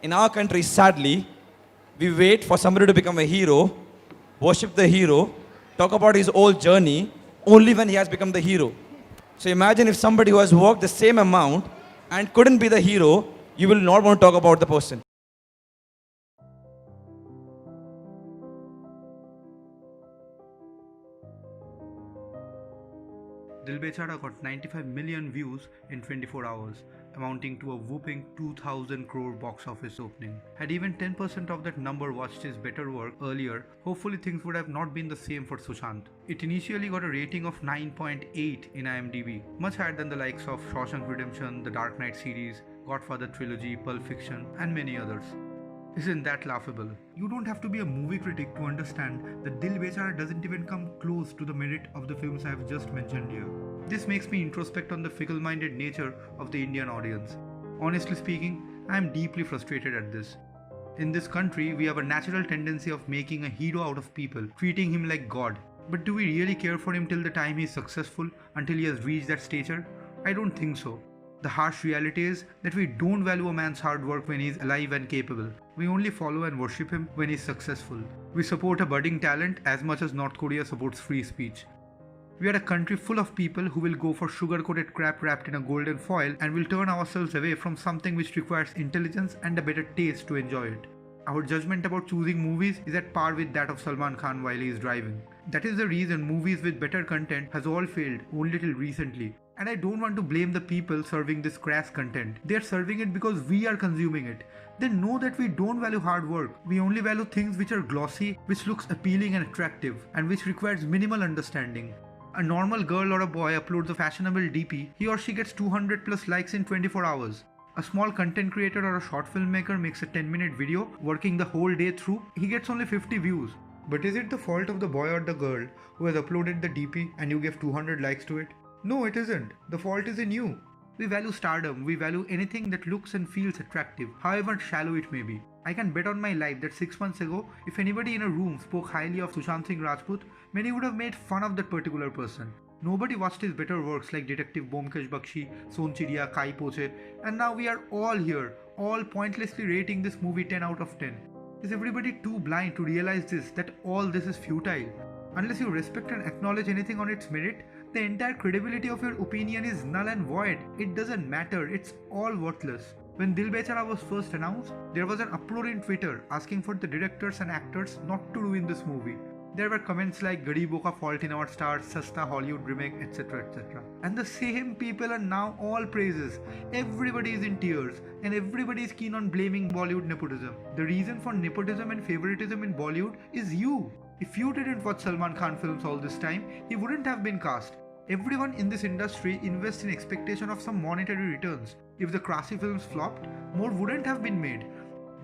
In our country, sadly, we wait for somebody to become a hero, worship the hero, talk about his whole journey only when he has become the hero. So imagine if somebody who has worked the same amount and couldn't be the hero, you will not want to talk about the person. Dil Bechara got 95 million views in 24 hours, amounting to a whopping 2000 crore box office opening. Had even 10% of that number watched his better work earlier, hopefully things would have not been the same for Sushant. It initially got a rating of 9.8 in IMDb, much higher than the likes of Shawshank Redemption, the Dark Knight series, Godfather trilogy, Pulp Fiction, and many others. Isn't that laughable? You don't have to be a movie critic to understand that Dil Bechara doesn't even come close to the merit of the films I have just mentioned here. This makes me introspect on the fickle-minded nature of the Indian audience. Honestly speaking, I am deeply frustrated at this. In this country, we have a natural tendency of making a hero out of people, treating him like God. But do we really care for him till the time he is successful, until he has reached that stature? I don't think so. The harsh reality is that we don't value a man's hard work when he is alive and capable. We only follow and worship him when he is successful. We support a budding talent as much as North Korea supports free speech. We are a country full of people who will go for sugar-coated crap wrapped in a golden foil and will turn ourselves away from something which requires intelligence and a better taste to enjoy it. Our judgment about choosing movies is at par with that of Salman Khan while he is driving. That is the reason movies with better content has all failed only till recently. And I don't want to blame the people serving this crass content. They are serving it because we are consuming it. They know that we don't value hard work. We only value things which are glossy, which looks appealing and attractive, and which requires minimal understanding. A normal girl or a boy uploads a fashionable DP, he or she gets 200 plus likes in 24 hours. A small content creator or a short filmmaker makes a 10-minute video, working the whole day through, he gets only 50 views. But is it the fault of the boy or the girl who has uploaded the DP and you give 200 likes to it? No, it isn't. The fault is in you. We value stardom, we value anything that looks and feels attractive, however shallow it may be. I can bet on my life that 6 months ago, if anybody in a room spoke highly of Sushant Singh Rajput, many would have made fun of that particular person. Nobody watched his better works like Detective Bomkesh Bakshi, Son Chiriya, Kai Poche, and now we are all here, all pointlessly rating this movie 10 out of 10. Is everybody too blind to realize this, that all this is futile? Unless you respect and acknowledge anything on its merit, the entire credibility of your opinion is null and void. It doesn't matter, it's all worthless. When Dil Bechara was first announced, there was an uproar in Twitter asking for the directors and actors not to ruin this movie. There were comments like Garibo ka fault in our stars, Sasta Hollywood remake, etc. etc. And the same people are now all praises. Everybody is in tears and everybody is keen on blaming Bollywood nepotism. The reason for nepotism and favoritism in Bollywood is you. If you didn't watch Salman Khan films all this time, he wouldn't have been cast. Everyone in this industry invests in expectation of some monetary returns. If the Krasi films flopped, more wouldn't have been made.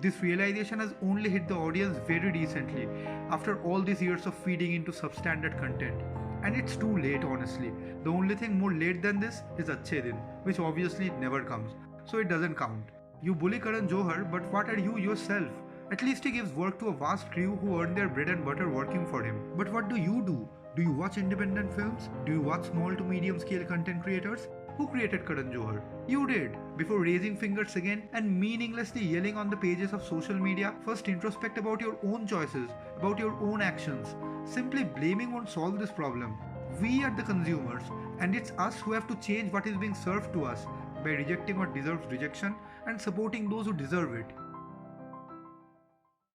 This realization has only hit the audience very recently, after all these years of feeding into substandard content. And it's too late, honestly. The only thing more late than this is Achhe Din, which obviously never comes, so it doesn't count. You bully Karan Johar, but what are you yourself? At least he gives work to a vast crew who earn their bread and butter working for him. But what do you do? Do you watch independent films? Do you watch small to medium scale content creators? Who created Karan Johar? You did! Before raising fingers again and meaninglessly yelling on the pages of social media, first introspect about your own choices, about your own actions. Simply blaming won't solve this problem. We are the consumers, and it's us who have to change what is being served to us by rejecting what deserves rejection and supporting those who deserve it.